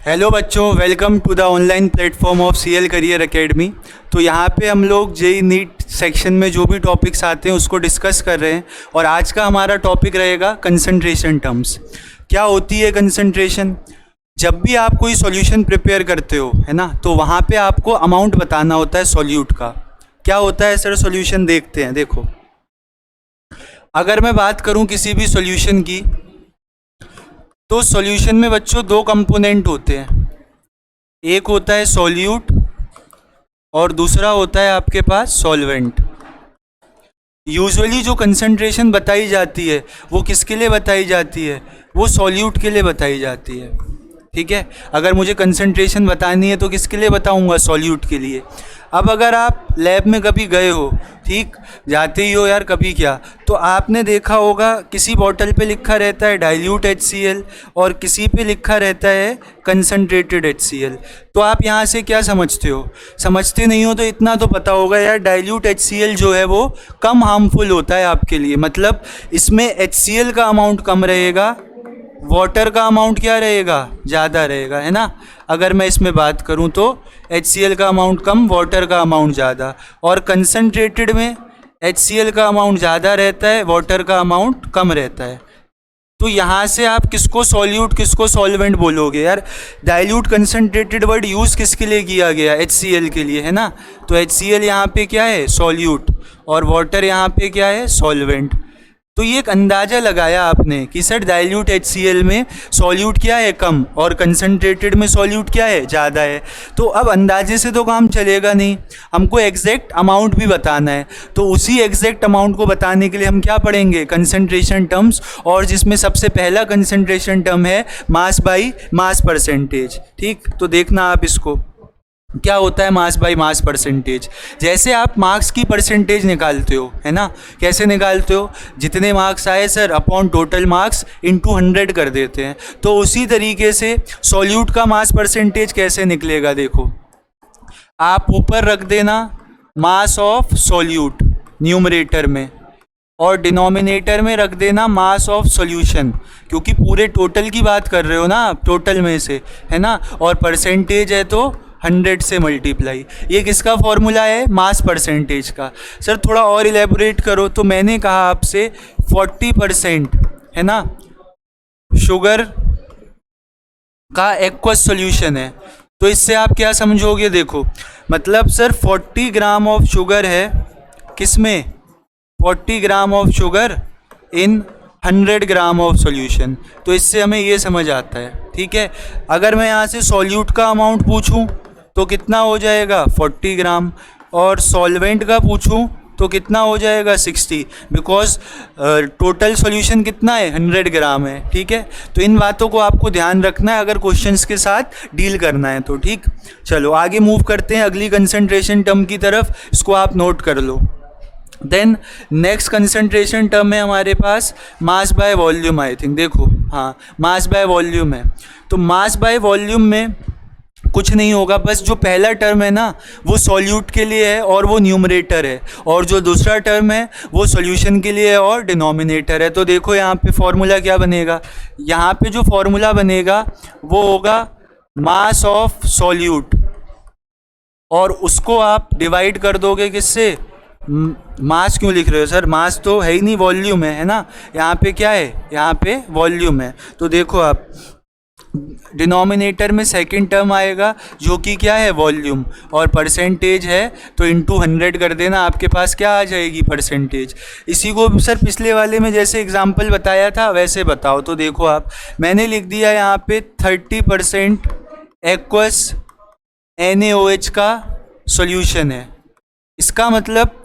Hello बच्चों, welcome to the online platform of CL career academy. तो यहाँ पे हम लोग जेई नीट सेक्शन में जो भी टॉपिक्स आते हैं उसको डिस्कस कर रहे हैं और आज का हमारा टॉपिक रहेगा कंसंट्रेशन टर्म्स। क्या होती है कंसंट्रेशन? जब भी आप कोई सॉल्यूशन प्रिपेयर करते हो, है ना, तो वहाँ पे आपको अमाउंट बताना होता है सॉल्यूट का। क्या होता है सर सॉल्यूशन? देखते हैं। देखो, अगर मैं बात करूँ किसी भी सॉल्यूशन की, तो सॉल्यूशन में बच्चों दो कंपोनेंट होते हैं। एक होता है सॉल्यूट और दूसरा होता है आपके पास सॉल्वेंट। यूजुअली जो कंसंट्रेशन बताई जाती है वो किसके लिए बताई जाती है? वो सॉल्यूट के लिए बताई जाती है। ठीक है, अगर मुझे कंसंट्रेशन बतानी है तो किसके लिए बताऊंगा? सॉल्यूट के लिए। अब अगर आप लैब में कभी गए हो, ठीक, जाते ही हो यार कभी, क्या तो आपने देखा होगा किसी बॉटल पे लिखा रहता है डाइल्यूट HCl और किसी पे लिखा रहता है कंसंट्रेटेड HCl। तो आप यहाँ से क्या समझते हो? समझते नहीं हो तो इतना तो पता होगा यार, डाइल्यूट HCl जो है वो कम हार्मफुल होता है आपके लिए। मतलब इसमें HCl का अमाउंट कम रहेगा, वाटर का अमाउंट क्या रहेगा? ज़्यादा रहेगा, है ना। अगर मैं इसमें बात करूं तो HCl का अमाउंट कम, वाटर का अमाउंट ज़्यादा। और कंसंट्रेटेड में HCl का अमाउंट ज़्यादा रहता है, वाटर का अमाउंट कम रहता है। तो यहाँ से आप किसको सॉल्यूट किसको सॉल्वेंट बोलोगे यार? डाइल्यूट कंसंट्रेटेड वर्ड यूज़ किसके लिए किया गया? HCl के लिए, है ना। तो HCl यहाँ पे क्या है? सॉल्यूट। और वाटर यहाँ पे क्या है? सॉल्वेंट। तो ये एक अंदाज़ा लगाया आपने कि सर डाइल्यूट HCl में सॉल्यूट क्या है? कम, और कंसंट्रेटेड में सॉल्यूट क्या है? ज़्यादा है। तो अब अंदाजे से तो काम चलेगा नहीं, हमको एग्जैक्ट अमाउंट भी बताना है। तो उसी एग्जैक्ट अमाउंट को बताने के लिए हम क्या पढ़ेंगे? Concentration terms. और जिसमें सबसे पहला कंसंट्रेशन टर्म है मास बाई मास परसेंटेज। ठीक, तो देखना आप इसको, क्या होता है मास बाई मास परसेंटेज। जैसे आप मार्क्स की परसेंटेज निकालते हो, है ना, कैसे निकालते हो? जितने मार्क्स आए sir upon total marks into 100 कर देते हैं। तो उसी तरीके से सॉल्यूट का मास परसेंटेज कैसे निकलेगा? देखो, आप ऊपर रख देना मास ऑफ सॉल्यूट न्यूमरेटर में और डिनोमिनेटर में रख देना मास ऑफ सॉल्यूशन, क्योंकि पूरे टोटल की बात कर रहे हो ना आप, टोटल में से, है ना। और परसेंटेज है तो 100 से मल्टीप्लाई। ये किसका फॉर्मूला है? मास परसेंटेज का। सर थोड़ा और इलेबोरेट करो। तो मैंने कहा आपसे 40%, है ना, शुगर का एक्वस सॉल्यूशन है। तो इससे आप क्या समझोगे? देखो, मतलब सर 40 ग्राम ऑफ शुगर है किसमें? 40 gram of sugar in 100 gram of solution. तो इससे हमें ये समझ आता है। ठीक है, अगर मैं यहाँ से सॉल्यूट का अमाउंट पूछूं तो कितना हो जाएगा? 40 ग्राम। और सॉल्वेंट का पूछूं तो कितना हो जाएगा? 60, बिकॉज टोटल सॉल्यूशन कितना है? 100 ग्राम है। ठीक है, तो इन बातों को आपको ध्यान रखना है अगर क्वेश्चंस के साथ डील करना है तो। ठीक, चलो आगे मूव करते हैं अगली कंसंट्रेशन टर्म की तरफ। इसको आप नोट कर लो। देन नेक्स्ट कंसंट्रेशन टर्म है हमारे पास mass by volume. I think, देखो, हाँ, मास बाय वॉल्यूम है। तो मास बाय वॉल्यूम में कुछ नहीं होगा, बस जो पहला टर्म है ना वो सॉल्यूट के लिए है और वो न्यूमरेटर है, और जो दूसरा टर्म है वो सॉल्यूशन के लिए है और डिनोमिनेटर है। तो देखो यहाँ पे फॉर्मूला क्या बनेगा? यहाँ पे जो फॉर्मूला बनेगा वो होगा मास ऑफ सॉल्यूट, और उसको आप डिवाइड कर दोगे किससे? मास क्यों लिख रहे हो सर? मास तो है ही नहीं, वॉल्यूम है ना। यहाँ पे क्या है? यहाँ पे वॉल्यूम है। तो देखो आप, डिनोमिनेटर में सेकंड टर्म आएगा जो कि क्या है? वॉल्यूम, और परसेंटेज है तो इनटू 100 कर देना, आपके पास क्या आ जाएगी? परसेंटेज। इसी को सर पिछले वाले में जैसे एग्जांपल बताया था वैसे बताओ। तो देखो आप, मैंने लिख दिया यहाँ पे 30% एक्वस NaOH का सॉल्यूशन है। इसका मतलब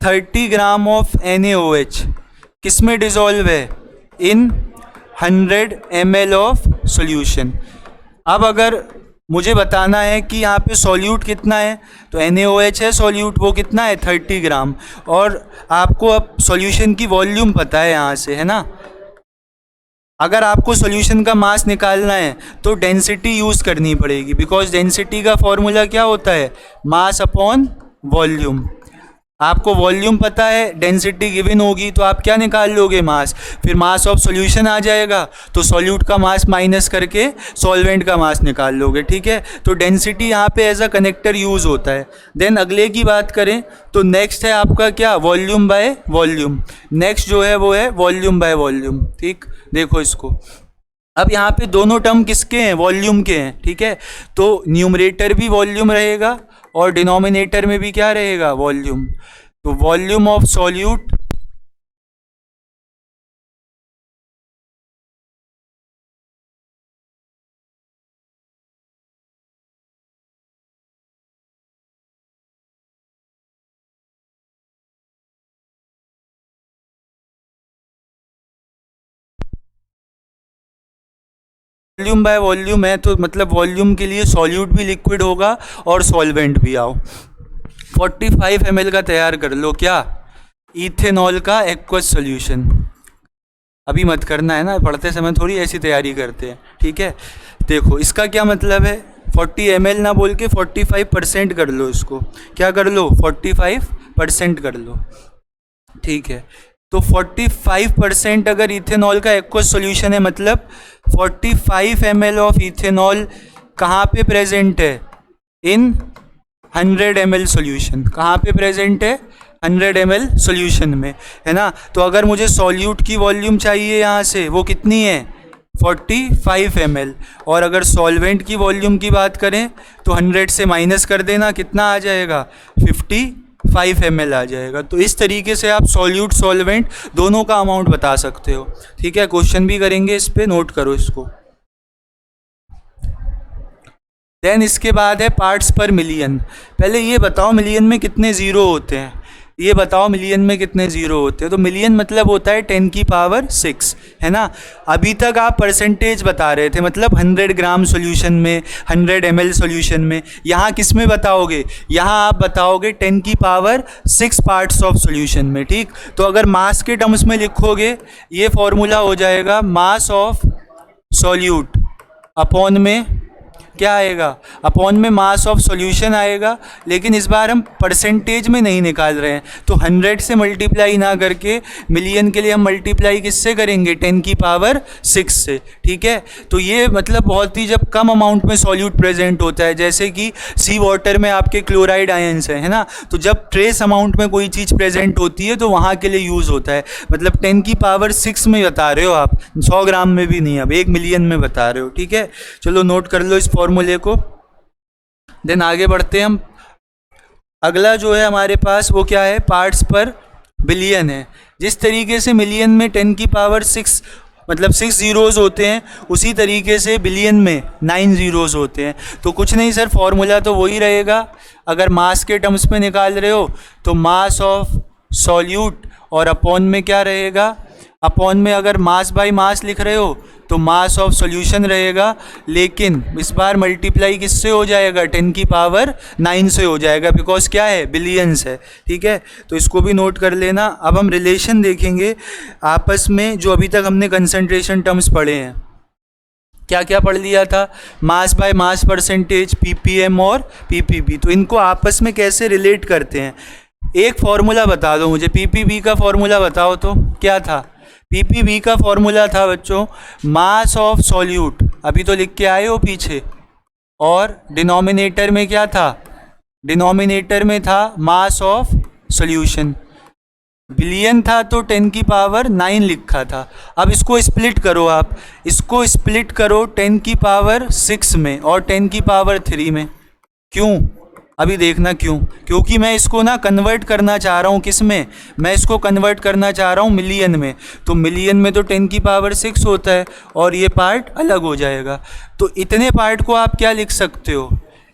30 ग्राम ऑफ NaOH किस में डिज़ोल्व है? इन 100 ml ऑफ सॉल्यूशन। अब अगर मुझे बताना है कि यहाँ पे सॉल्यूट कितना है, तो NaOH है सॉल्यूट, वो कितना है? 30 ग्राम। और आपको अब सॉल्यूशन की वॉल्यूम पता है यहाँ से, है ना। अगर आपको सॉल्यूशन का मास निकालना है तो डेंसिटी यूज़ करनी पड़ेगी, बिकॉज डेंसिटी का फॉर्मूला क्या होता है? Mass upon volume. आपको वॉल्यूम पता है, डेंसिटी गिवन होगी, तो आप क्या निकाल लोगे, मास। फिर मास ऑफ सॉल्यूशन आ जाएगा, तो सॉल्यूट का मास माइनस करके सॉल्वेंट का मास निकाल लोगे, ठीक है। तो डेंसिटी यहाँ पे एज अ कनेक्टर यूज़ होता है। देन अगले की बात करें तो नेक्स्ट है आपका क्या, वॉल्यूम बाय वॉल्यूम। नेक्स्ट जो है वो है वॉल्यूम बाय वॉल्यूम, ठीक। देखो इसको, अब यहाँ पे दोनों टर्म किसके हैं, वॉल्यूम के हैं, ठीक है। तो न्यूमरेटर भी वॉल्यूम रहेगा और डिनोमिनेटर में भी क्या रहेगा, वॉल्यूम। तो volume of solute volume by volume है, तो मतलब वॉल्यूम के लिए सॉल्यूट भी लिक्विड होगा और सॉल्वेंट भी। आओ 45 ml का तैयार कर लो क्या, इथेनॉल का एक्वस सॉल्यूशन। अभी मत करना है ना, पढ़ते समय थोड़ी ऐसी तैयारी करते हैं, ठीक है। देखो इसका क्या मतलब है, 40 ml ना बोल के 45% कर लो इसको, क्या कर लो, 45% कर लो, ठीक है। तो 45% अगर इथेनॉल का एक्वस सॉल्यूशन है, मतलब 45 ml ऑफ इथेनॉल कहाँ पे प्रेजेंट है, इन 100 ml सॉल्यूशन। कहाँ पे प्रेजेंट है, 100 ml सॉल्यूशन में, है ना। तो अगर मुझे सॉल्यूट की वॉल्यूम चाहिए यहाँ से, वो कितनी है, 45 ml। और अगर सॉल्वेंट की वॉल्यूम की बात करें तो 100 से माइनस कर देना, कितना आ जाएगा, 55 ml आ जाएगा। तो इस तरीके से आप सॉल्यूट सॉल्वेंट दोनों का अमाउंट बता सकते हो, ठीक है। क्वेश्चन भी करेंगे इस पे, नोट करो इसको। देन इसके बाद है पार्ट्स पर मिलियन। पहले ये बताओ मिलियन में कितने ज़ीरो होते हैं, ये बताओ मिलियन में कितने ज़ीरो होते हैं। तो मिलियन मतलब होता है 10 की पावर 6, है ना। अभी तक आप परसेंटेज बता रहे थे, मतलब 100 ग्राम सॉल्यूशन में, 100 ml सॉल्यूशन में। यहाँ किस में बताओगे, यहाँ आप बताओगे 10 की पावर 6 पार्ट्स ऑफ सॉल्यूशन में, ठीक। तो अगर मास के टर्म्स में लिखोगे, ये फॉर्मूला हो जाएगा मास ऑफ सॉल्यूट अपॉन में क्या आएगा, अपॉन में मास ऑफ सॉल्यूशन आएगा। लेकिन इस बार हम परसेंटेज में नहीं निकाल रहे हैं, तो 100 से मल्टीप्लाई ना करके मिलियन के लिए हम मल्टीप्लाई किससे करेंगे, 10 की पावर 6 से, ठीक है। तो ये मतलब बहुत ही जब कम अमाउंट में सॉल्यूट प्रेजेंट होता है, जैसे कि सी वाटर में आपके क्लोराइड आयंस है ना, तो जब ट्रेस अमाउंट में कोई चीज़ प्रेजेंट होती है तो वहाँ के लिए यूज़ होता है। मतलब 10 की पावर 6 में बता रहे हो आप, 100 ग्राम में भी नहीं, अब 1 मिलियन में बता रहे हो, ठीक है। चलो नोट कर लो इस फॉर्मूले को। देन आगे बढ़ते हैं हम। अगला जो है हमारे पास वो क्या है, पार्ट्स पर बिलियन है। जिस तरीके से मिलियन में 10 की पावर 6 मतलब 6 ज़ीरोज़ होते हैं, उसी तरीके से बिलियन में 9 ज़ीरोज़ होते हैं। तो कुछ नहीं सर, फॉर्मूला तो वही रहेगा। अगर मास के टर्म्स में निकाल रहे हो तो मास ऑफ सॉल्यूट और अपॉन में क्या रहेगा, अपॉन में अगर मास बाय मास लिख रहे हो तो मास ऑफ सॉल्यूशन रहेगा। लेकिन इस बार मल्टीप्लाई किससे हो जाएगा, 10 की पावर 9 से हो जाएगा, बिकॉज क्या है, बिलियंस है, ठीक है। तो इसको भी नोट कर लेना। अब हम रिलेशन देखेंगे आपस में, जो अभी तक हमने कंसंट्रेशन टर्म्स पढ़े हैं। क्या क्या पढ़ लिया था, mass by mass percentage, ppm और पीपीबी। तो इनको आपस में कैसे रिलेट करते हैं, एक फॉर्मूला बता दो मुझे, पीपीबी का फॉर्मूला बताओ तो क्या था। पीपीबी का फॉर्मूला था बच्चों मास ऑफ सॉल्यूट, अभी तो लिख के आए हो पीछे, और डिनोमिनेटर में क्या था, डिनोमिनेटर में था मास ऑफ सॉल्यूशन। बिलियन था तो 10 की पावर 9 लिखा था। अब इसको स्प्लिट करो, आप इसको स्प्लिट करो 10 की पावर 6 में और 10 की पावर 3 में। क्यों, अभी देखना क्यों, क्योंकि मैं इसको ना कन्वर्ट करना चाह रहा हूँ, किस में, मैं इसको कन्वर्ट करना चाह रहा हूँ मिलियन में। तो मिलियन में तो 10 की पावर 6 होता है और ये पार्ट अलग हो जाएगा। तो इतने पार्ट को आप क्या लिख सकते हो,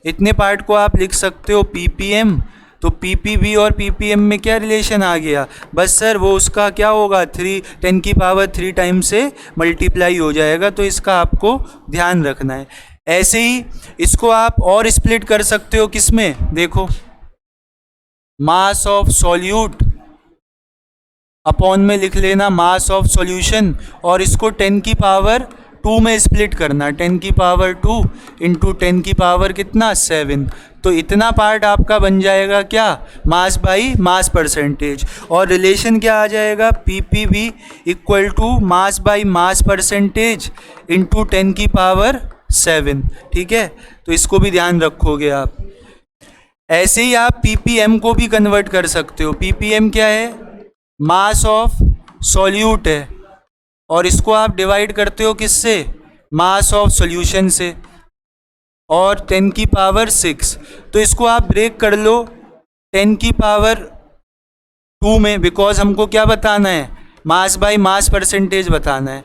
इतने पार्ट को आप लिख सकते हो पीपीएम। तो पीपीबी और पीपीएम में क्या रिलेशन आ गया, बस सर वो उसका क्या होगा, 10 की पावर 3 टाइम से मल्टीप्लाई हो जाएगा। तो इसका आपको ध्यान रखना है। ऐसे ही इसको आप और स्प्लिट कर सकते हो, किस में, देखो मास ऑफ सॉल्यूट अपॉन में लिख लेना मास ऑफ सॉल्यूशन, और इसको 10 की पावर 2 में स्प्लिट करना, 10 की पावर 2 इंटू 10 की पावर कितना 7। तो इतना पार्ट आपका बन जाएगा क्या, मास बाई मास परसेंटेज, और रिलेशन क्या आ जाएगा, PPV equal to mass by mass percentage into 10⁻7। ठीक है, तो इसको भी ध्यान रखोगे आप। ऐसे ही आप ppm को भी कन्वर्ट कर सकते हो। ppm क्या है, मास ऑफ सॉल्यूट है, और इसको आप डिवाइड करते हो किससे, मास ऑफ सॉल्यूशन से, और 10⁻6। तो इसको आप ब्रेक कर लो 10⁻2 में, बिकॉज हमको क्या बताना है, मास बाय मास परसेंटेज बताना है।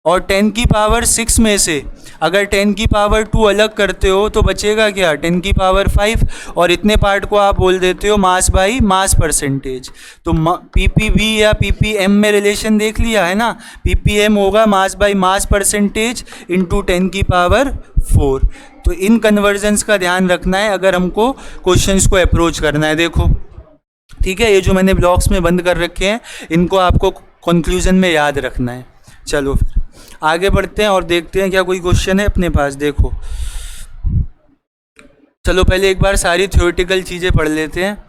और 10⁻6 में से अगर 10⁻2 अलग करते हो तो बचेगा क्या, 10⁻5, और इतने पार्ट को आप बोल देते हो मास बाई मास परसेंटेज। तो PPV या PPM में रिलेशन देख लिया है ना, PPM होगा मास बाई मास परसेंटेज इंटू 10⁻4। तो इन कन्वर्जन्स का ध्यान रखना है अगर हमको क्वेश्चंस को अप्रोच करना है। देखो ठीक है, ये जो मैंने ब्लॉक्स में बंद कर रखे हैं इनको आपको कंक्लूजन में याद रखना है। चलो फिर आगे बढ़ते हैं और देखते हैं क्या कोई क्वेश्चन है अपने पास। देखो चलो पहले एक बार सारी थ्योरेटिकल चीज़ें पढ़ लेते हैं।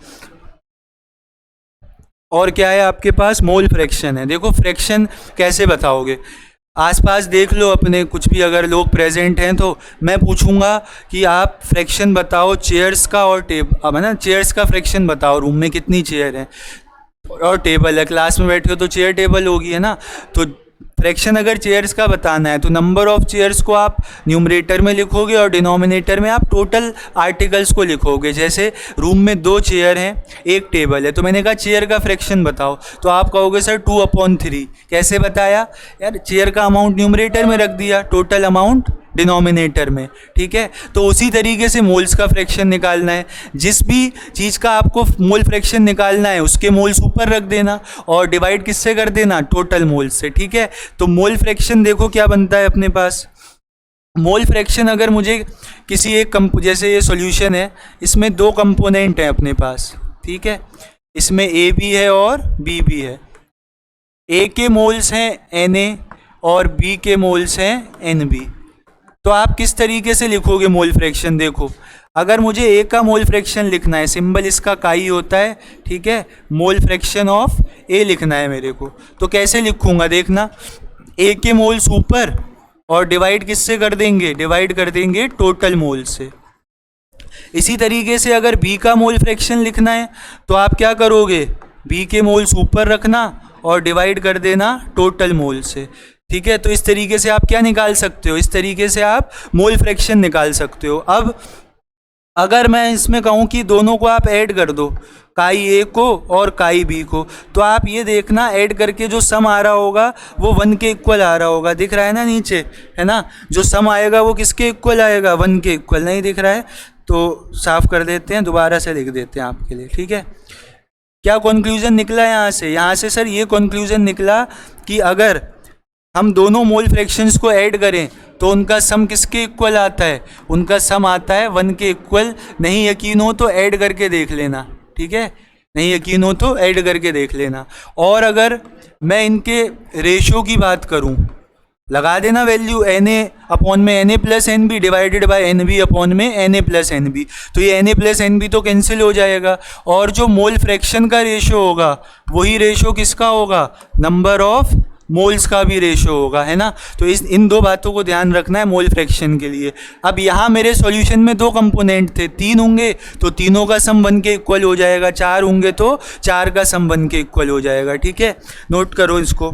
और क्या है आपके पास, मोल फ्रैक्शन है। देखो फ्रैक्शन कैसे बताओगे, आसपास देख लो अपने, कुछ भी अगर लोग प्रेजेंट हैं तो मैं पूछूंगा कि आप फ्रैक्शन बताओ चेयर्स का और अब है ना, चेयर्स का फ्रैक्शन बताओ, रूम में कितनी चेयर है और टेबल है, क्लास में बैठे हो तो चेयर टेबल होगी है ना। तो फ्रैक्शन अगर चेयर्स का बताना है तो नंबर ऑफ चेयर्स को आप न्यूमरेटर में लिखोगे और डिनोमिनेटर में आप टोटल आर्टिकल्स को लिखोगे। जैसे रूम में 2 चेयर हैं, 1 टेबल है, तो मैंने कहा चेयर का फ्रैक्शन बताओ, तो आप कहोगे सर 2/3। कैसे बताया यार, चेयर का अमाउंट न्यूमरेटर में रख दिया, टोटल अमाउंट डिनोमिनेटर में। ठीक है, तो उसी तरीके से मोल्स का फ्रैक्शन निकालना है। जिस भी चीज़ का आपको मोल फ्रैक्शन निकालना है उसके मोल्स ऊपर रख देना और डिवाइड किससे कर देना, टोटल मोल्स से। ठीक है, तो मोल फ्रैक्शन देखो क्या बनता है अपने पास। मोल फ्रैक्शन अगर मुझे किसी एक जैसे ये सॉल्यूशन है, इसमें 2 कंपोनेंट हैं अपने पास। ठीक है, इसमें A भी है और B भी है। A के मोल्स हैं Na और B के मोल्स हैं Nb। तो आप किस तरीके से लिखोगे मोल फ्रैक्शन, देखो अगर मुझे A का मोल फ्रैक्शन लिखना है, सिंबल इसका काई होता है। ठीक है, मोल फ्रैक्शन ऑफ A लिखना है मेरे को, तो कैसे लिखूंगा देखना, A के मोल्स ऊपर और डिवाइड किससे कर देंगे, डिवाइड कर देंगे टोटल मोल से। इसी तरीके से अगर B का मोल फ्रैक्शन लिखना है तो आप क्या करोगे, B के मोल्स ऊपर रखना और डिवाइड कर देना टोटल मोल से। ठीक है, तो इस तरीके से आप क्या निकाल सकते हो, इस तरीके से आप मोल फ्रैक्शन निकाल सकते हो। अब अगर मैं इसमें कहूँ कि दोनों को आप ऐड कर दो, काई A को और काई B को, तो आप ये देखना ऐड करके जो सम आ रहा होगा वो 1 के इक्वल आ रहा होगा। दिख रहा है ना नीचे, है ना, जो सम आएगा वो किसके इक्वल आएगा, 1 के इक्वल। नहीं दिख रहा है तो साफ कर देते हैं, दोबारा से लिख देते हैं आपके लिए। ठीक है, क्या कंक्लूजन निकला यहाँ से, यहाँ से सर ये कंक्लूजन निकला कि अगर हम दोनों मोल फ्रैक्शंस को ऐड करें तो उनका सम किसके इक्वल आता है, उनका सम आता है 1 के इक्वल। नहीं यकीन हो तो ऐड करके देख लेना। ठीक है, नहीं यकीन हो तो ऐड करके देख लेना। और अगर मैं इनके रेशो की बात करूं, लगा देना वैल्यू Na/में Na+Nb डिवाइडेड बाय Nb/में Na+Nb। तो ये Na+Nb तो कैंसिल हो जाएगा, और जो मोल फ्रैक्शन का रेशो होगा वही रेशो किसका होगा, नंबर ऑफ मोल्स का भी रेशो होगा, है ना। तो इन 2 बातों को ध्यान रखना है मोल फ्रैक्शन के लिए। अब यहाँ मेरे सॉल्यूशन में 2 कंपोनेंट थे, 3 होंगे तो तीनों का सम 1 के इक्वल हो जाएगा, 4 होंगे तो 4 का सम 1 के इक्वल हो जाएगा। ठीक है, नोट करो इसको।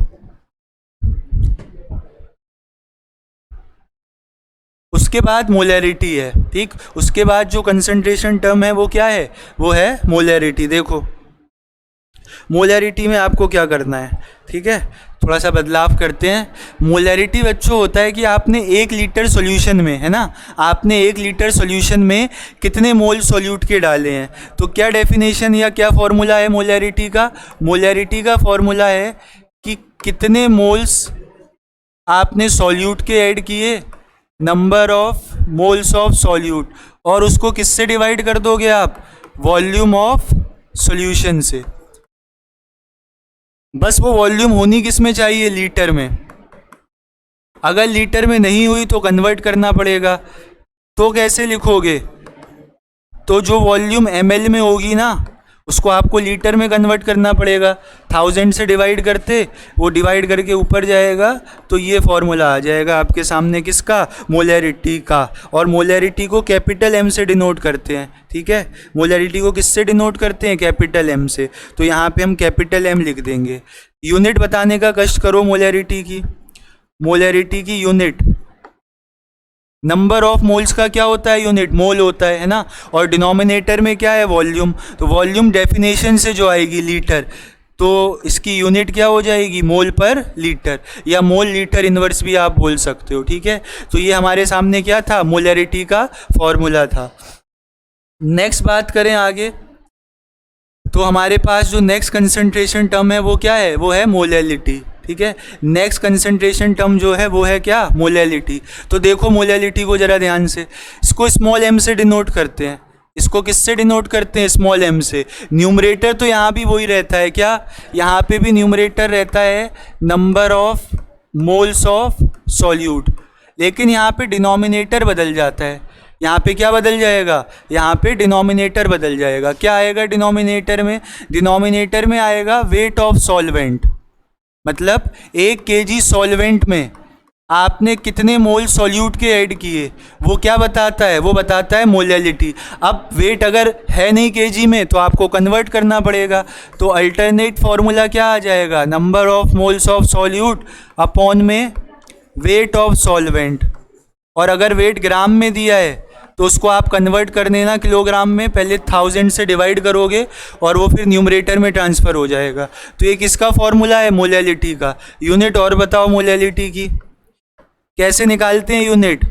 उसके बाद मोलैरिटी है। ठीक, उसके बाद जो कंसंट्रेशन टर्म है वो क्या है, वो है मोलैरिटी। देखो मोलैरिटी में आपको क्या करना है, ठीक है, थोड़ा सा बदलाव करते हैं। मोलैरिटी बच्चों होता है कि आपने 1 लीटर सॉल्यूशन में, है ना, आपने 1 लीटर सॉल्यूशन में कितने मोल सॉल्यूट के डाले हैं। तो क्या डेफिनेशन या क्या फॉर्मूला है मोलैरिटी का, मोलैरिटी का फॉर्मूला है कि कितने मोल्स आपने सॉल्यूट के ऐड किए, number of moles of solute, और उसको किससे डिवाइड कर दोगे आप, वॉल्यूम ऑफ सॉल्यूशन से। बस वो वॉल्यूम होनी किस में चाहिए, लीटर में। अगर लीटर में नहीं हुई तो कन्वर्ट करना पड़ेगा। तो कैसे लिखोगे, तो जो वॉल्यूम ml में होगी ना उसको आपको लीटर में कन्वर्ट करना पड़ेगा। 1000 से डिवाइड करते, वो डिवाइड करके ऊपर जाएगा तो ये फॉर्मूला आ जाएगा आपके सामने, किसका? मोलैरिटी का। और मोलैरिटी को कैपिटल M से डिनोट करते हैं, ठीक है। मोलैरिटी को किससे डिनोट करते हैं? कैपिटल M से। तो यहाँ पे हम कैपिटल M लिख देंगे। यूनिट बताने का कष्ट करो मोलैरिटी की। मोलैरिटी की यूनिट, नंबर ऑफ मोल्स का क्या होता है? यूनिट मोल होता है ना। और डिनोमिनेटर में क्या है? वॉल्यूम। तो वॉल्यूम डेफिनेशन से जो आएगी लीटर, तो इसकी यूनिट क्या हो जाएगी? मोल पर लीटर, या मोल लीटर इनवर्स भी आप बोल सकते हो, ठीक है। तो ये हमारे सामने क्या था? मोलैरिटी का फॉर्मूला था। नेक्स्ट बात करें आगे, तो हमारे पास जो नेक्स्ट कंसंट्रेशन टर्म है वो क्या है? वो है मोलैलिटी, ठीक है। नेक्स्ट कंसंट्रेशन टर्म जो है वो है क्या? मोलैलिटी। तो देखो मोलैलिटी को ज़रा ध्यान से, इसको स्मॉल m से डिनोट करते हैं। इसको किससे डिनोट करते हैं? स्मॉल m से। न्यूमरेटर तो यहाँ भी वही रहता है, क्या? यहाँ पे भी न्यूमरेटर रहता है number of moles of solute, लेकिन यहाँ पे डिनोमिनेटर बदल जाता है। यहाँ पे क्या बदल जाएगा? यहाँ पे डिनोमिनेटर बदल जाएगा। क्या आएगा डिनोमिनेटर में? डिनोमिनेटर में आएगा वेट ऑफ सॉल्वेंट। मतलब 1 kg सॉल्वेंट में आपने कितने मोल सॉल्यूट के ऐड किए, वो क्या बताता है? वो बताता है मोलैलिटी। अब वेट अगर है नहीं kg में तो आपको कन्वर्ट करना पड़ेगा। तो अल्टरनेट फॉर्मूला क्या आ जाएगा? Number of moles of solute upon में वेट ऑफ सॉल्वेंट। और अगर वेट ग्राम में दिया है तो उसको आप कन्वर्ट कर देना किलोग्राम में। पहले 1000 से डिवाइड करोगे और वो फिर न्यूमरेटर में ट्रांसफ़र हो जाएगा। तो ये किसका फॉर्मूला है? मोलैलिटी का। यूनिट और बताओ मोलैलिटी की कैसे निकालते हैं? यूनिट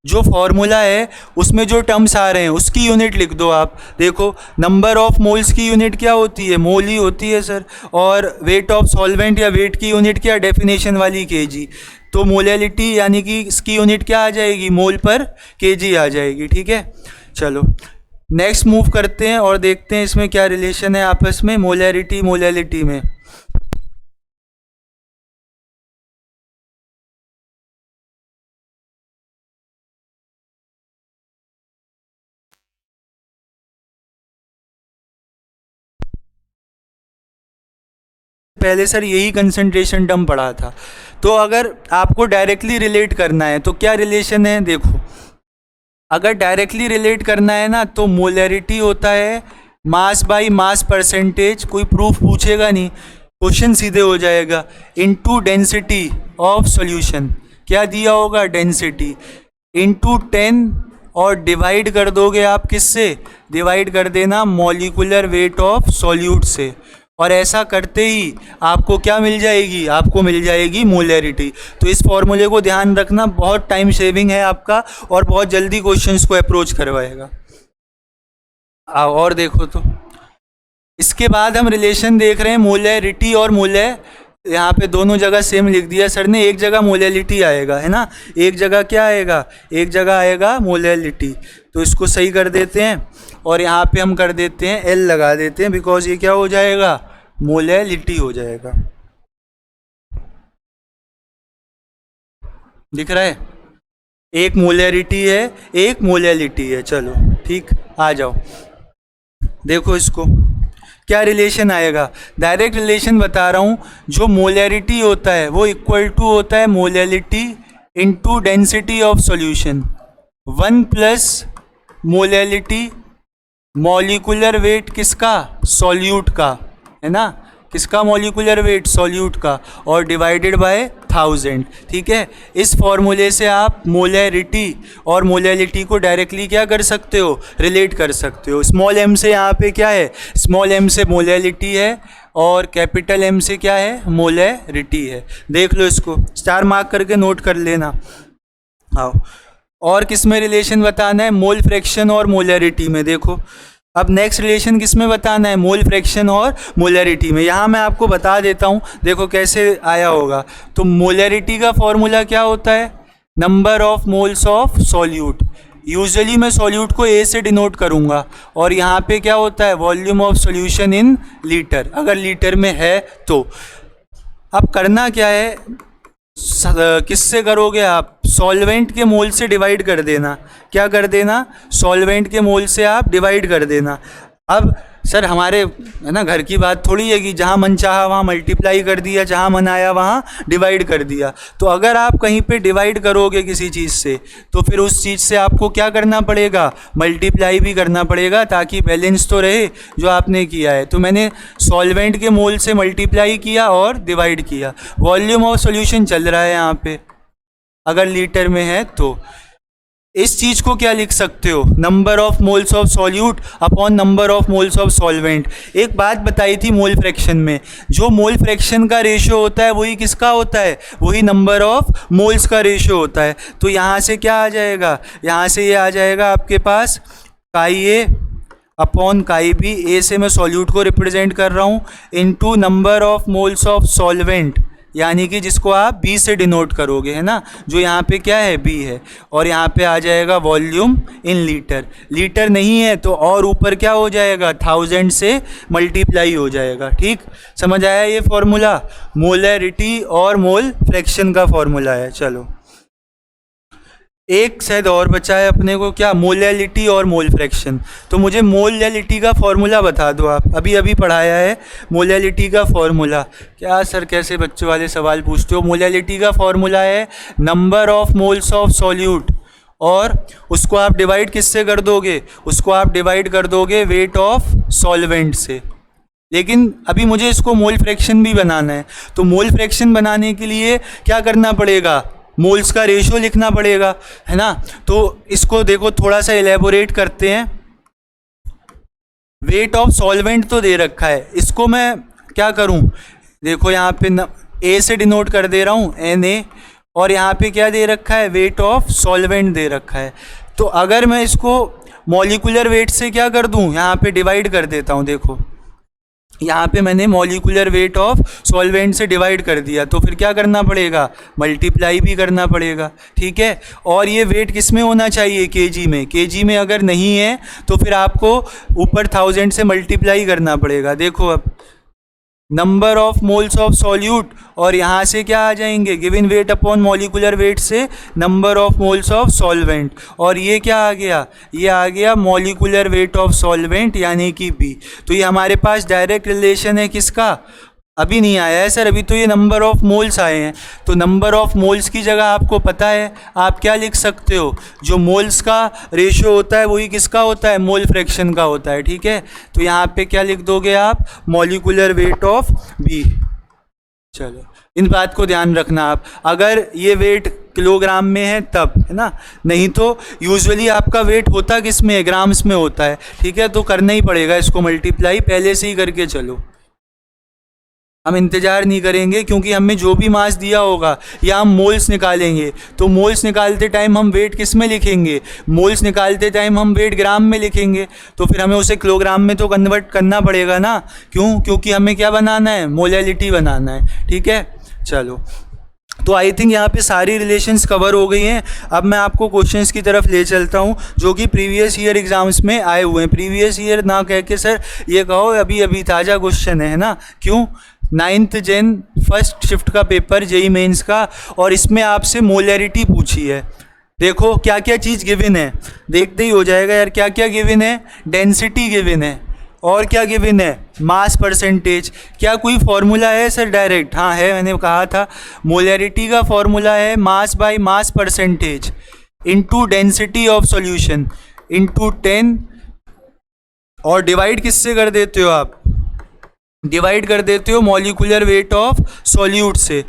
जो फॉर्मूला है उसमें जो टर्म्स आ रहे हैं उसकी यूनिट लिख दो आप। देखो नंबर ऑफ मोल्स की यूनिट क्या होती है? मोल ही होती है सर। और वेट ऑफ सॉल्वेंट या वेट की यूनिट क्या? डेफिनेशन वाली kg। तो मोलैलिटी यानी कि इसकी यूनिट क्या आ जाएगी? मोल पर kg आ जाएगी, ठीक है। चलो नेक्स्ट मूव करते हैं और देखते हैं इसमें क्या रिलेशन है आपस में मोलैरिटी मोलैलिटी में। पहले सर यही कंसंट्रेशन टर्म पढ़ा था। तो अगर आपको डायरेक्टली रिलेट करना है तो क्या रिलेशन है? देखो अगर डायरेक्टली रिलेट करना है ना तो मोलैरिटी होता है मास बाई मास परसेंटेज। कोई प्रूफ पूछेगा नहीं, क्वेश्चन सीधे हो जाएगा। इनटू डेंसिटी ऑफ सॉल्यूशन, क्या दिया होगा? डेंसिटी इनटू 10 और डिवाइड कर दोगे आप किससे? डिवाइड कर देना मॉलिक्यूलर वेट ऑफ सॉल्यूट से। और ऐसा करते ही आपको क्या मिल जाएगी? आपको मिल जाएगी मोलैरिटी। तो इस फॉर्मूले को ध्यान रखना, बहुत टाइम सेविंग है आपका और बहुत जल्दी क्वेश्चंस को अप्रोच करवाएगा। आओ और देखो, तो इसके बाद हम रिलेशन देख रहे हैं मोलैरिटी और मोलै। यहाँ पे दोनों जगह सेम लिख दिया सर ने। एक जगह मोलैलिटी आएगा, है ना, एक जगह क्या आएगा? एक जगह आएगा मोलैलिटी। तो इसको सही कर देते हैं और यहाँ पे हम कर देते हैं L लगा देते हैं, बिकॉज ये क्या हो जाएगा? मोलैलिटी हो जाएगा। दिख रहा है? एक मोलैरिटी है, एक मोलैलिटी है। चलो ठीक, आ जाओ देखो इसको क्या रिलेशन आएगा। डायरेक्ट रिलेशन बता रहा हूँ। जो मोलैरिटी होता है वो इक्वल टू होता है molality into density of solution. 1 plus molality molecular wait किसका? सॉल्यूट का, है ना। किसका मॉलिक्यूलर वेट? सॉल्यूट का, और डिवाइडेड बाय 1000, ठीक है। इस फॉर्मूले से आप मोलैरिटी और मोलैलिटी को डायरेक्टली क्या कर सकते हो? रिलेट कर सकते हो। स्मॉल m से यहाँ पे क्या है? स्मॉल m से मोलैलिटी है और कैपिटल M से क्या है? मोलैरिटी है। देख लो इसको, स्टार मार्क करके नोट कर लेना। आओ और किस में रिलेशन बताना है? मोल फ्रैक्शन और मोलैरिटी में। देखो अब नेक्स्ट रिलेशन किस में बताना है? मोल फ्रैक्शन और मोलैरिटी में। यहाँ मैं आपको बता देता हूँ, देखो कैसे आया होगा। तो मोलैरिटी का फॉर्मूला क्या होता है? Number of moles of solute. Usually मैं सॉल्यूट को A से डिनोट करूँगा और यहाँ पे क्या होता है? Volume of solution in litre, अगर लीटर में है तो। अब करना क्या है? किससे करोगे आप? सॉल्वेंट के मोल से डिवाइड कर देना। क्या कर देना? सॉल्वेंट के मोल से आप डिवाइड कर देना। अब सर हमारे है ना घर की बात थोड़ी है कि जहाँ मन चाहा वहाँ मल्टीप्लाई कर दिया, जहाँ मन आया वहाँ डिवाइड कर दिया। तो अगर आप कहीं पे डिवाइड करोगे किसी चीज़ से तो फिर उस चीज़ से आपको क्या करना पड़ेगा? मल्टीप्लाई भी करना पड़ेगा, ताकि बैलेंस तो रहे जो आपने किया है। तो मैंने सॉल्वेंट के मोल से मल्टीप्लाई किया और डिवाइड किया। वॉल्यूम ऑफ सॉल्यूशन चल रहा है यहाँ पे, अगर लीटर में है तो इस चीज़ को क्या लिख सकते हो? Number of moles of solute upon number of moles of solvent. एक बात बताई थी मोल फ्रैक्शन में, जो मोल फ्रैक्शन का रेशियो होता है वही किसका होता है? वही नंबर ऑफ मोल्स का रेशियो होता है। तो यहाँ से क्या आ जाएगा? यहाँ से ये आ जाएगा आपके पास काई ए अपॉन काई बी। ए से मैं सॉल्यूट को रिप्रेजेंट कर रहा हूँ, into number of moles of solvent, यानी कि जिसको आप बी से डिनोट करोगे, है ना, जो यहाँ पे क्या है? बी है। और यहाँ पे आ जाएगा वॉल्यूम इन लीटर। लीटर नहीं है तो और ऊपर क्या हो जाएगा? 1000 से मल्टीप्लाई हो जाएगा। ठीक, समझ आया ये फॉर्मूला? मोलैरिटी और मोल फ्रैक्शन का फॉर्मूला है। चलो एक शायद और बचा है अपने को, क्या? मोलैलिटी और मोल फ्रैक्शन। तो मुझे मोलैलिटी का फॉर्मूला बता दो आप, अभी अभी पढ़ाया है मोलैलिटी का फॉर्मूला। क्या सर कैसे बच्चों वाले सवाल पूछते हो? मोलैलिटी का फॉर्मूला है number of moles of solute, और उसको आप डिवाइड किससे कर दोगे? उसको आप डिवाइड कर दोगे वेट ऑफ सॉल्वेंट से। लेकिन अभी मुझे इसको मोल फ्रैक्शन भी बनाना है, तो मोल फ्रैक्शन बनाने के लिए क्या करना पड़ेगा? मोल्स का रेशियो लिखना पड़ेगा, है ना। तो इसको देखो थोड़ा सा एलेबोरेट करते हैं। वेट ऑफ सॉल्वेंट तो दे रखा है, इसको मैं क्या करूं? देखो यहाँ पे ए से डिनोट कर दे रहा हूँ, Na, और यहाँ पे क्या दे रखा है? वेट ऑफ सॉल्वेंट दे रखा है। तो अगर मैं इसको मॉलिक्यूलर वेट से क्या कर दूं? यहाँ पे डिवाइड कर देता हूँ। देखो यहाँ पे मैंने मॉलिक्यूलर वेट ऑफ सॉल्वेंट से डिवाइड कर दिया, तो फिर क्या करना पड़ेगा? मल्टीप्लाई भी करना पड़ेगा। ठीक है, और ये वेट किस में होना चाहिए? केजी में। केजी में अगर नहीं है तो फिर आपको ऊपर 1000 से मल्टीप्लाई करना पड़ेगा। देखो अब number of moles of solute, और यहाँ से क्या आ जाएंगे? Given weight upon molecular weight से number of moles of solvent, और ये क्या आ गया? ये आ गया मॉलिक्यूलर वेट ऑफ सॉल्वेंट, यानी कि बी। तो ये हमारे पास डायरेक्ट रिलेशन है किसका? अभी नहीं आया है सर, अभी तो ये नंबर ऑफ मोल्स आए हैं। तो नंबर ऑफ मोल्स की जगह आपको पता है आप क्या लिख सकते हो? जो मोल्स का रेशियो होता है वही किसका होता है? मोल फ्रैक्शन का होता है। ठीक है, तो यहाँ पे क्या लिख दोगे आप? Molecular weight of B. चलो इन बात को ध्यान रखना आप, अगर ये वेट किलोग्राम में है तब, है ना, नहीं तो यूजुअली आपका वेट होता किस में है? ग्राम्स में होता है। ठीक है, तो करना ही पड़ेगा इसको मल्टीप्लाई, पहले से ही करके चलो, हम इंतज़ार नहीं करेंगे, क्योंकि हमें जो भी मास दिया होगा या हम मोल्स निकालेंगे, तो मोल्स निकालते टाइम हम वेट किस में लिखेंगे? मोल्स निकालते टाइम हम वेट ग्राम में लिखेंगे, तो फिर हमें उसे किलोग्राम में तो कन्वर्ट करना पड़ेगा ना। क्यों? क्योंकि हमें क्या बनाना है? मोलैलिटी बनाना है। ठीक है, चलो तो आई थिंक यहाँ पे सारी रिलेशंस कवर हो गई हैं। अब मैं आपको क्वेश्चंस की तरफ ले चलता हूँ जो कि प्रीवियस ईयर एग्जाम्स में आए हुए हैं। प्रीवियस ईयर ना कह के सर ये कहो अभी अभी ताज़ा क्वेश्चन है ना। क्यों? 9th Jan फर्स्ट शिफ्ट का पेपर जेई मेंस का, और इसमें आपसे मोलैरिटी पूछी है। देखो क्या क्या चीज़ गिवन है, देखते ही हो जाएगा यार क्या क्या गिवन है। डेंसिटी गिवन है, और क्या गिवन है? Mass percentage. क्या कोई फॉर्मूला है सर डायरेक्ट? हाँ है, मैंने कहा था मोलैरिटी का फॉर्मूला है mass by mass percentage into density of solution into 10, और डिवाइड किससे कर देते हो आप? डिवाइड कर देते हो मॉलिक्यूलर वेट ऑफ सॉल्यूट से।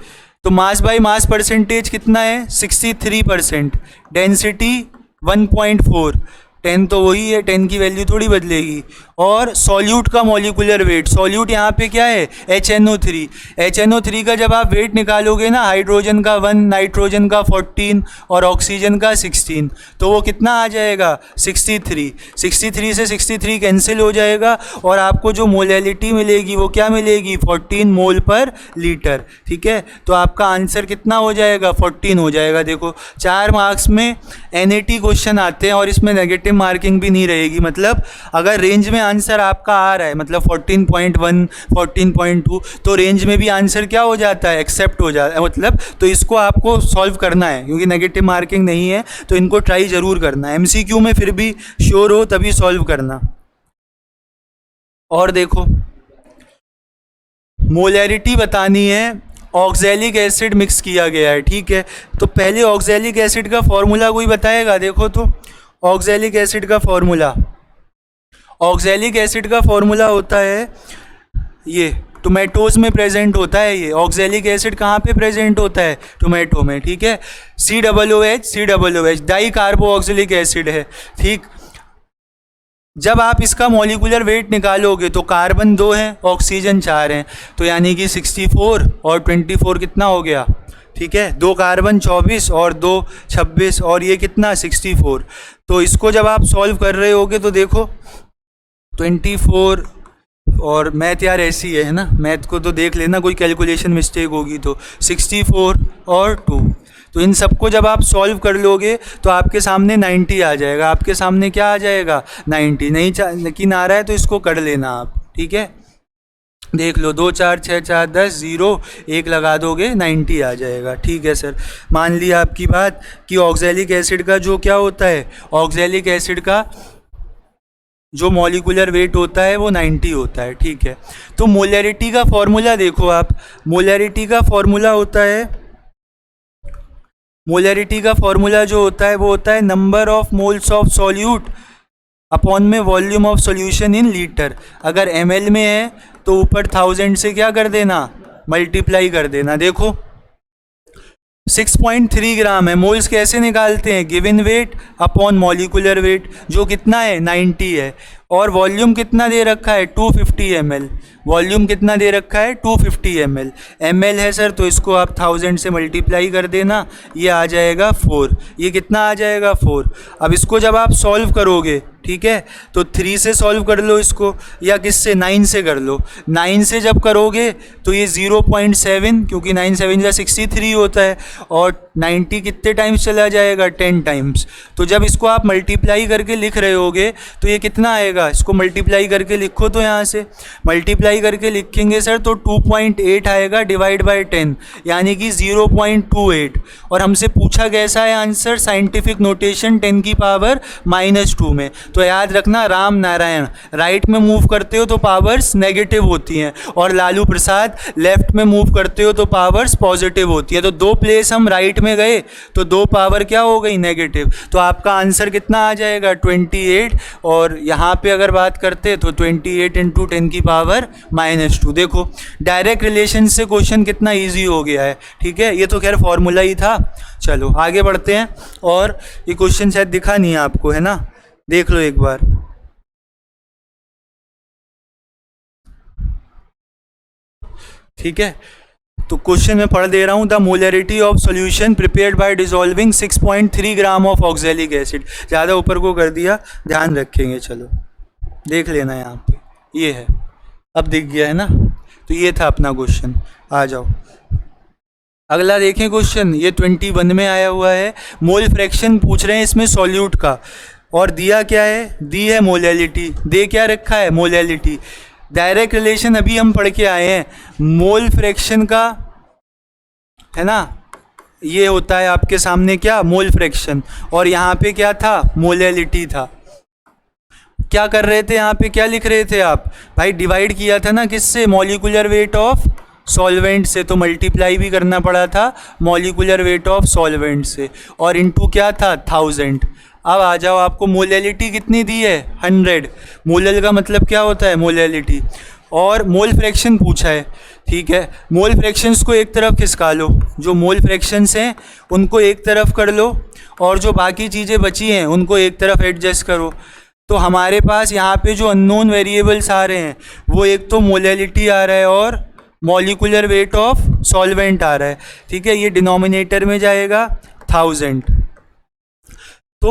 तो मास बाय मास परसेंटेज कितना है? 63%। डेंसिटी 1.4। 10 तो वही है, 10 की वैल्यू थोड़ी बदलेगी। और सॉल्यूट का मॉलिक्यूलर वेट, सॉल्यूट यहाँ पे क्या है? HNO3। HNO3 का जब आप वेट निकालोगे ना, हाइड्रोजन का 1, नाइट्रोजन का 14 और ऑक्सीजन का 16, तो वो कितना आ जाएगा? 63। 63 से 63 कैंसिल हो जाएगा, और आपको जो मोलैलिटी मिलेगी वो क्या मिलेगी? 14 मोल पर लीटर। ठीक है, तो आपका आंसर कितना हो जाएगा? 14 हो जाएगा। देखो 4 मार्क्स में NAT क्वेश्चन आते हैं और इसमें नेगेटिव नेगेटिव मार्किंग भी नहीं रहेगी। मतलब अगर रेंज में आंसर आपका आ रहा है, मतलब 14.1 14.2, तो रेंज में भी आंसर क्या हो जाता है, एक्सेप्ट हो जाता है। मतलब तो इसको आपको सॉल्व करना है, क्योंकि नेगेटिव मार्किंग नहीं है तो इनको ट्राई ज़रूर करना है। MCQ में फिर भी श्योर हो तभी सॉल्व करना। और देखो, मोलैरिटी बतानी है, ऑक्सैलिक एसिड मिक्स किया गया है, ठीक है। तो पहले ऑक्सैलिक एसिड का फॉर्मूला कोई बताएगा? देखो तो ऑक्सैलिक एसिड का फॉर्मूला, ऑक्सैलिक एसिड का फॉर्मूला होता है ये, टोमेटोज में प्रेजेंट होता है ये। ऑक्सैलिक एसिड कहाँ पे प्रेजेंट होता है? टोमेटो में, ठीक है। COOH डाई कार्बो ऑक्सैलिक एसिड है, ठीक। जब आप इसका मॉलिक्यूलर वेट निकालोगे तो कार्बन 2 है, ऑक्सीजन 4 हैं, तो यानी कि 64 और 24 कितना हो गया, ठीक है। 2 कार्बन 24 और 2 26 और ये कितना 64। तो इसको जब आप सॉल्व कर रहे होगे तो देखो 24 और मैथ यार ऐसी है ना, मैथ को तो देख लेना, कोई कैलकुलेशन मिस्टेक होगी तो 64 और 2, तो इन सबको जब आप सॉल्व कर लोगे तो आपके सामने 90 आ जाएगा। आपके सामने क्या आ जाएगा? 90। नहीं लेकिन आ रहा है तो इसको कर लेना आप, ठीक है। देख लो 2 4 6 4 10 0 1 लगा दोगे 90 आ जाएगा, ठीक है सर। मान लिया आपकी बात कि ऑक्सैलिक एसिड का जो क्या होता है, ऑक्सैलिक एसिड का जो मॉलिक्यूलर वेट होता है वो 90 होता है, ठीक है। तो मोलैरिटी का फॉर्मूला देखो आप, मोलैरिटी का फॉर्मूला होता है, मोलैरिटी का फॉर्मूला जो होता है वो होता है number of moles of solute upon में volume of solution in litre. अगर ml में है तो ऊपर 1000 से क्या कर देना, मल्टीप्लाई कर देना। देखो 6.3 ग्राम है, मोल्स कैसे निकालते हैं, given weight upon molecular wait, जो कितना है 90 है, और वॉल्यूम कितना दे रखा है 250 ml, वॉल्यूम कितना दे रखा है 250 ml, ml है सर तो इसको आप 1000 से मल्टीप्लाई कर देना, ये आ जाएगा 4, ये कितना आ जाएगा 4। अब इसको जब आप सॉल्व करोगे, ठीक है, तो 3 से सॉल्व कर लो इसको, या किससे, 9 से कर लो। 9 से जब करोगे तो ये 0.7, क्योंकि 9 7 या 63 होता है, और 90 कितने टाइम्स चला जाएगा, 10 टाइम्स। तो जब इसको आप मल्टीप्लाई करके लिख रहे होगे तो ये कितना आएगा, इसको मल्टीप्लाई करके लिखो, तो यहाँ से मल्टीप्लाई करके लिखेंगे सर तो 2.8 आएगा डिवाइड बाय 10, यानी कि 0.28। और हमसे पूछा कैसा है आंसर, साइंटिफिक नोटेशन 10 की पावर -2 में। तो याद रखना, राम नारायण राइट में मूव करते हो तो पावर्स नेगेटिव होती हैं, और लालू प्रसाद लेफ्ट में मूव करते हो तो पावर्स पॉजिटिव होती है। तो 2 प्लेस हम राइट में गए तो 2 पावर क्या हो गई, नेगेटिव। तो आपका आंसर कितना आ जाएगा 28, और यहाँ पे अगर बात करते तो 28 × 10 की पावर -2। देखो डायरेक्ट रिलेशन से क्वेश्चन कितना ईजी हो गया है, ठीक है। ये तो खैर फॉर्मूला ही था। चलो आगे बढ़ते हैं, और ये क्वेश्चन शायद दिखा नहीं है आपको, है ना, देख लो एक बार। ठीक है, तो क्वेश्चन मैं पढ़ दे रहा हूँ। The molarity of solution prepared by dissolving 6.3 gram of oxalic acid. ज़्यादा ऊपर को कर दिया, ध्यान रखेंगे। चलो देख लेना यहाँ पे, ये है, अब दिख गया है ना। तो ये था अपना क्वेश्चन। आ जाओ अगला देखें क्वेश्चन, ये 21 में आया हुआ है। मोल फ्रैक्शन पूछ रहे हैं इसमें सॉल्यूट का, और दिया क्या है, दी है मोलैलिटी, दे क्या रखा है, मोलैलिटी। डायरेक्ट रिलेशन अभी हम पढ़ के आए हैं, मोल फ्रैक्शन का, है ना, ये होता है आपके सामने क्या, मोल फ्रैक्शन, और यहाँ पे क्या था, मोलैलिटी था। क्या कर रहे थे यहाँ पे, क्या लिख रहे थे आप भाई, डिवाइड किया था ना किससे, मॉलिक्यूलर वेट ऑफ सॉल्वेंट से, तो मल्टीप्लाई भी करना पड़ा था मॉलिक्यूलर वेट ऑफ सॉल्वेंट से, और इनटू क्या था 1000। अब आ जाओ, आपको मोलैलिटी कितनी दी है 100। मोलल का मतलब क्या होता है, मोलैलिटी, और मोल फ्रैक्शन पूछा है, ठीक है। मोल फ्रैक्शंस को एक तरफ खिसका लो, जो मोल फ्रैक्शंस हैं उनको एक तरफ कर लो, और जो बाकी चीज़ें बची हैं उनको एक तरफ एडजस्ट करो। तो हमारे पास यहाँ पे जो अननोन वेरिएबल्स आ रहे हैं वो एक तो मोलैलिटी आ रहा है और मॉलिक्यूलर वेट ऑफ सॉल्वेंट आ रहा है, ठीक है। ये डिनोमिनेटर में जाएगा 1000। तो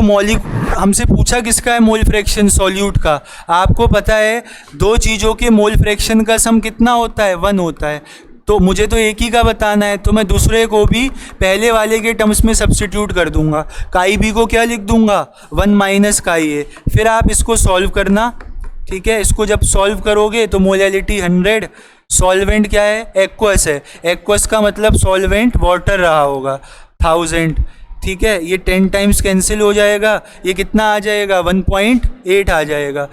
हमसे पूछा किसका है, मोल फ्रैक्शन, सॉल्यूट का। आपको पता है दो चीज़ों के मोल फ्रैक्शन का सम कितना होता है, 1 होता है। तो मुझे तो एक ही का बताना है, तो मैं दूसरे को भी पहले वाले के टर्म्स में सब्स्टिट्यूट कर दूंगा। काई बी को क्या लिख दूंगा, 1 माइनस काई ए। फिर आप इसको सॉल्व करना, ठीक है। इसको जब सॉल्व करोगे तो मोलैलिटी 100, सॉल्वेंट क्या है, एक्वस है, एक्वस का मतलब सॉल्वेंट वाटर रहा होगा, 1000, ठीक है। ये 10 टाइम्स कैंसिल हो जाएगा, ये कितना आ जाएगा, 1.8 आ जाएगा।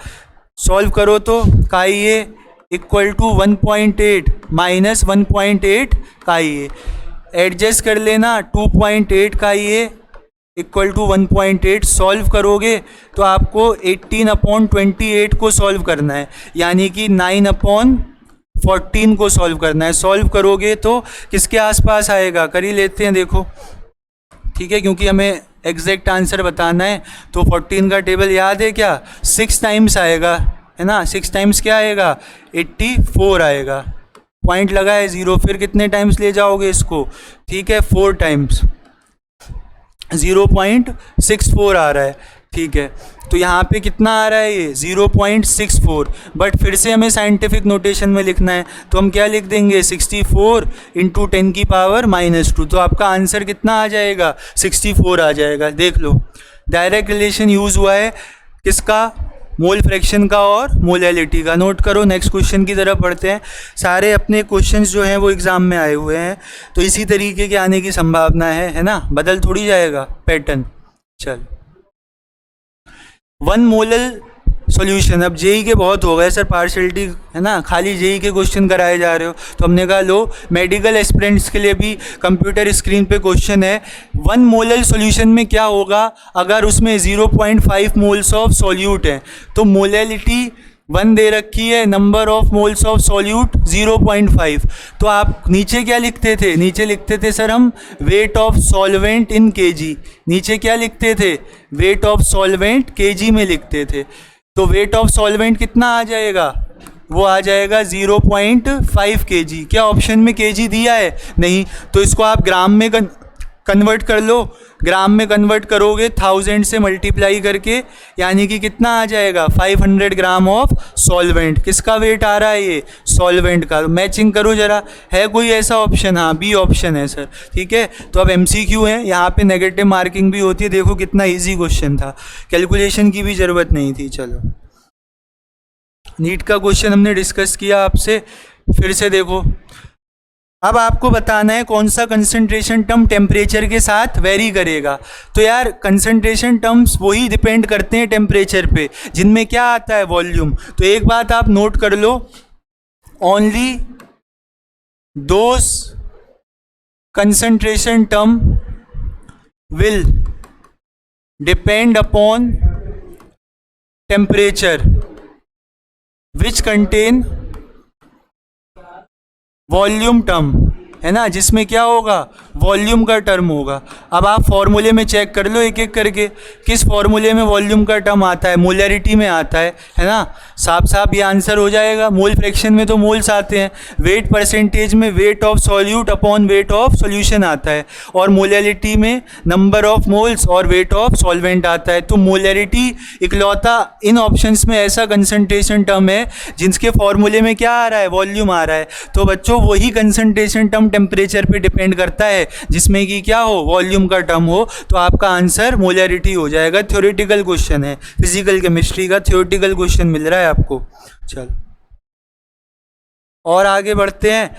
सॉल्व करो तो काई ए इक्वल टू 1.8 माइनस 1.8 काई ए, एडजस्ट कर लेना, 2.8 काई ए इक्वल टू 1.8। सॉल्व करोगे तो आपको 18/28 को सॉल्व करना है, यानी कि 9/14 को सॉल्व करना है। सॉल्व करोगे तो किसके आसपास आएगा, कर ही लेते हैं, देखो, ठीक है, क्योंकि हमें एग्जैक्ट आंसर बताना है। तो 14 का टेबल याद है क्या, 6 टाइम्स आएगा, है ना। 6 टाइम्स क्या आएगा, 84 आएगा। पॉइंट लगा है 0, फिर कितने टाइम्स ले जाओगे इसको, ठीक है, 4 टाइम्स, 0.64 आ रहा है, ठीक है। तो यहाँ पे कितना आ रहा है, ये 0.64, बट फिर से हमें साइंटिफिक नोटेशन में लिखना है, तो हम क्या लिख देंगे, 64 × 10⁻²। तो आपका आंसर कितना आ जाएगा, 64 आ जाएगा। देख लो, डायरेक्ट रिलेशन यूज़ हुआ है किसका, मोल फ्रैक्शन का और मोलैलिटी का। नोट करो, नेक्स्ट क्वेश्चन की तरफ बढ़ते हैं। सारे अपने क्वेश्चंस जो हैं वो एग्ज़ाम में आए हुए हैं, तो इसी तरीके के आने की संभावना है ना, बदल थोड़ी जाएगा पैटर्न। चल, 1 मोलल सॉल्यूशन। अब जेई के बहुत हो गए सर, पार्शियलिटी है ना, खाली जेई के क्वेश्चन कराए जा रहे हो, तो हमने कहा लो मेडिकल एस्पिरेंट्स के लिए भी कंप्यूटर स्क्रीन पे क्वेश्चन है। 1 मोलल सॉल्यूशन में क्या होगा, अगर उसमें 0.5 मोल्स ऑफ सॉल्यूट है तो मोलैलिटी 1 दे रखी है, number of moles of solute 0.5। तो आप नीचे क्या लिखते थे, नीचे लिखते थे सर हम wait of solvent in KG. नीचे क्या लिखते थे, वेट ऑफ सॉल्वेंट केजी में लिखते थे। तो वेट ऑफ सॉल्वेंट कितना आ जाएगा, वो आ जाएगा 0.5 kg। क्या ऑप्शन में kg दिया है, नहीं, तो इसको आप ग्राम में कन्वर्ट कर लो। ग्राम में कन्वर्ट करोगे 1000 से मल्टीप्लाई करके, यानी कि कितना आ जाएगा, 500 ग्राम ऑफ सॉल्वेंट। किसका वेट आ रहा है, ये सॉल्वेंट का। मैचिंग करो जरा, है कोई ऐसा ऑप्शन, हाँ बी ऑप्शन है सर, ठीक है। तो अब MCQ है, यहाँ पे नेगेटिव मार्किंग भी होती है। देखो कितना इजी क्वेश्चन था, कैलकुलेशन की भी ज़रूरत नहीं थी। चलो, नीट का क्वेश्चन हमने डिस्कस किया आपसे, फिर से देखो। अब आपको बताना है कौन सा कंसंट्रेशन टर्म टेम्परेचर के साथ वेरी करेगा। तो यार कंसंट्रेशन टर्म्स वही डिपेंड करते हैं टेम्परेचर पे, जिनमें क्या आता है, वॉल्यूम। तो एक बात आप नोट कर लो, only those concentration term will depend upon temperature which contain volume term, है ना, जिसमें क्या होगा, वॉल्यूम का टर्म होगा। अब आप फॉर्मूले में चेक कर लो एक एक करके, किस फॉर्मूले में वॉल्यूम का टर्म आता है, मोलैरिटी में आता है ना। साफ साफ ये आंसर हो जाएगा। मोल फ्रैक्शन में तो मोल्स आते हैं, वेट परसेंटेज में wait of solute upon weight of solution आता है, और मोलैरिटी में नंबर ऑफ मोल्स और वेट ऑफ सॉल्वेंट आता है। तो मोलैरिटी इकलौता इन ऑप्शंस में ऐसा कंसंट्रेशन टर्म है जिसके फॉर्मूले में क्या आ रहा है, वॉल्यूम आ रहा है। तो बच्चों वही कंसंट्रेशन टर्म टेम्परेचर पे डिपेंड करता है जिसमें कि क्या हो, वॉल्यूम का टर्म हो। तो आपका आंसर मोलैरिटी हो जाएगा। थ्योरेटिकल क्वेश्चन है, फिजिकल केमिस्ट्री का थ्योरेटिकल क्वेश्चन मिल रहा है आपको। चल और आगे बढ़ते हैं।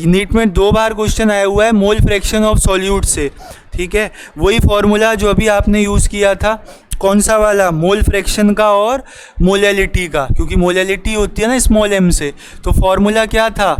नीट में 2 बार क्वेश्चन आया हुआ है मोल फ्रैक्शन ऑफ सॉल्यूट से, ठीक है। वही फॉर्मूला जो अभी आपने यूज़ किया था, कौन सा वाला, मोल फ्रैक्शन का और मोलैलिटी का, क्योंकि मोलैलिटी होती है ना स्मॉल m से। तो फॉर्मूला क्या था,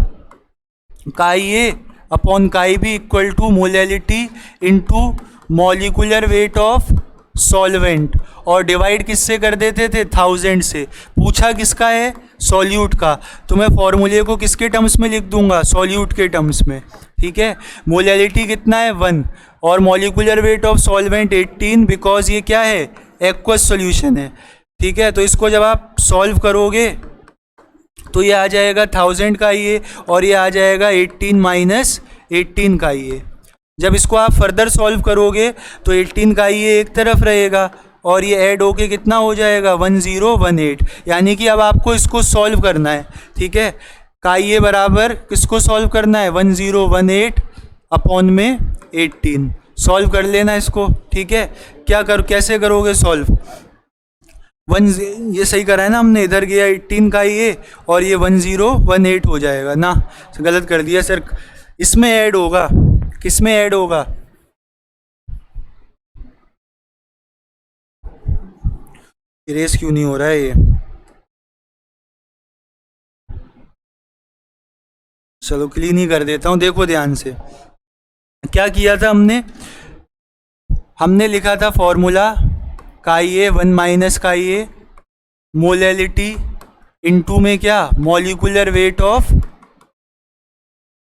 chi A upon chi B equal to molality into molecular weight of solvent, और डिवाइड किससे कर देते थे, 1000 से। पूछा किसका है, सॉल्यूट का, तो मैं फॉर्मूले को किसके टर्म्स में लिख दूंगा, सॉल्यूट के टर्म्स में, ठीक है। मोलैलिटी कितना है, 1, और molecular weight of solvent 18, because ये क्या है, एक्वस सॉल्यूशन है, ठीक है। तो इसको जब आप सॉल्व करोगे तो ये आ जाएगा 1000 का ये, और ये आ जाएगा 18 माइनस 18 का ये। जब इसको आप फर्दर सॉल्व करोगे तो 18 का ये एक तरफ रहेगा, और ये ऐड होके कितना हो जाएगा, 1018। यानी कि अब आपको इसको सॉल्व करना है, ठीक है। का ये बराबर किसको सॉल्व करना है, 1018 अपॉन में 18। सॉल्व कर लेना इसको, ठीक है। कैसे करोगे सॉल्व, ये सही करा है ना हमने, इधर गया 18 का ये और ये 1018 हो जाएगा ना, गलत कर दिया सर। इसमें ऐड होगा, किस में ऐड होगा, इरेज क्यों नहीं हो रहा है ये, चलो क्लीन ही कर देता हूँ। देखो ध्यान से क्या किया था हमने लिखा था फॉर्मूला का ये 1 माइनस का ये मोलैलिटी इनटू में क्या, मॉलिक्यूलर वेट ऑफ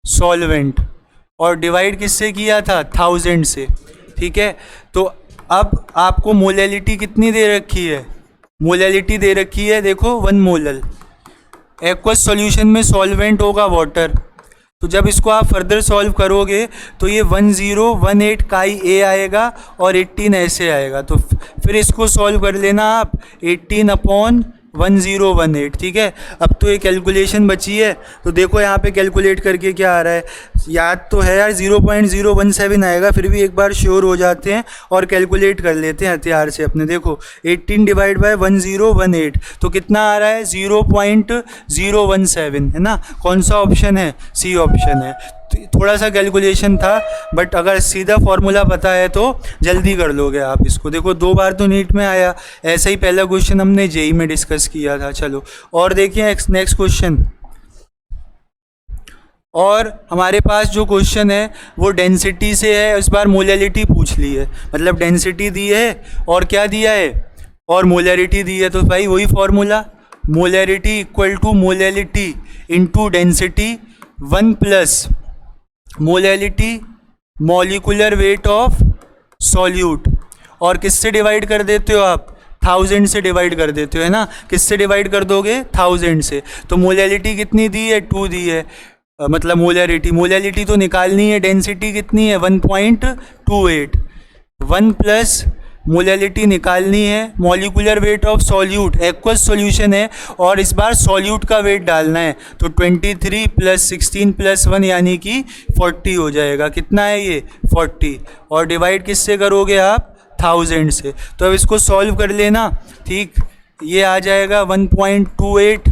सॉल्वेंट, और डिवाइड किससे किया था, 1000 से, ठीक है। तो अब आपको मोलैलिटी कितनी दे रखी है, मोलैलिटी दे रखी है देखो 1 मोलल। एक्वस सॉल्यूशन में सॉल्वेंट होगा वाटर, तो जब इसको आप फर्दर सॉल्व करोगे तो ये 1018 का ही ए आएगा और 18 ऐसे आएगा। तो फिर इसको सॉल्व कर लेना आप 18 अपॉन 1018, ठीक है। अब तो ये कैलकुलेशन बची है, तो देखो यहाँ पे कैलकुलेट करके क्या आ रहा है, याद तो है यार 0.017 आएगा, फिर भी एक बार श्योर हो जाते हैं और कैलकुलेट कर लेते हैं हथियार से अपने। देखो 18 डिवाइड बाय 1018 तो कितना आ रहा है, 0.017 है ना। कौन सा ऑप्शन है, सी ऑप्शन है। थोड़ा सा कैलकुलेशन था, बट अगर सीधा फॉर्मूला पता है तो जल्दी कर लोगे आप इसको। देखो 2 बार तो नीट में आया, ऐसा ही पहला क्वेश्चन हमने जेई में डिस्कस किया था। चलो और देखिए नेक्स्ट क्वेश्चन। और हमारे पास जो क्वेश्चन है वो डेंसिटी से है, इस बार मोलैलिटी पूछ ली है, मतलब डेंसिटी दी है और क्या दिया है, और मोलैरिटी दी है। तो भाई वही formula, molarity equal to molality into density 1 plus molality molecular weight of solute, और किससे डिवाइड कर देते हो आप, 1000 से डिवाइड कर देते हो, है ना। किससे डिवाइड कर दोगे, 1000 से। तो मोलैलिटी कितनी दी है, 2 दी है, मतलब मोलैलिटी तो निकालनी है, डेंसिटी कितनी है 1.28, 1 प्लस मोलैलिटी निकालनी है, molecular weight of solute, aqueous solution है और इस बार सॉल्यूट का वेट डालना है, तो 23 प्लस 16 प्लस 1 यानी कि 40 हो जाएगा। कितना है ये, 40, और डिवाइड किससे करोगे आप, 1000 से। तो अब इसको सॉल्व कर लेना, ठीक। ये आ जाएगा 1.28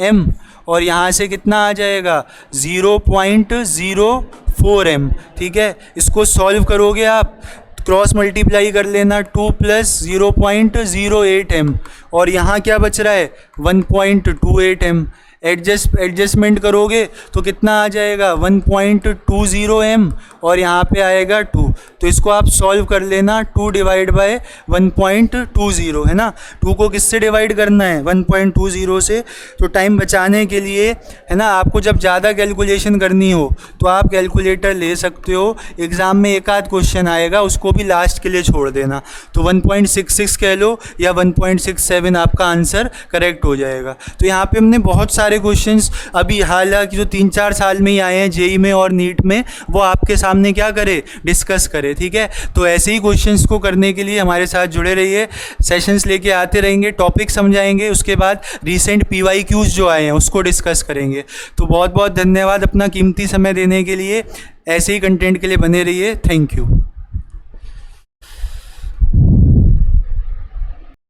m और यहाँ से कितना आ जाएगा 0.04 m, ठीक है। इसको सॉल्व करोगे आप, क्रॉस मल्टीप्लाई कर लेना, 2 प्लस 0.08 m, और यहाँ क्या बच रहा है 1.28 m। एडजस्टमेंट करोगे तो कितना आ जाएगा 1.20 m और यहाँ पे आएगा 2, तो इसको आप सॉल्व कर लेना, 2 डिवाइड बाय 1.20 है ना। 2 को किससे डिवाइड करना है, 1.20 से। तो टाइम बचाने के लिए है ना, आपको जब ज़्यादा कैलकुलेशन करनी हो तो आप कैलकुलेटर ले सकते हो, एग्ज़ाम में एक आध क्वेश्चन आएगा उसको भी लास्ट के लिए छोड़ देना, तो 1.66 कह लो या 1.67 आपका आंसर करेक्ट हो जाएगा। तो यहाँ पे हमने बहुत सारे क्वेश्चंस अभी हालांकि जो 3-4 साल में ही आए हैं जेई में और नीट में, वो आपके सामने क्या करे, डिस्कस करे, ठीक है। तो ऐसे ही क्वेश्चंस को करने के लिए हमारे साथ जुड़े रहिए, सेशंस लेके आते रहेंगे, टॉपिक समझाएंगे, उसके बाद रिसेंट PYQs जो आए हैं उसको डिस्कस करेंगे। तो बहुत बहुत धन्यवाद अपना कीमती समय देने के लिए, ऐसे ही कंटेंट के लिए बने रहिए, थैंक यू।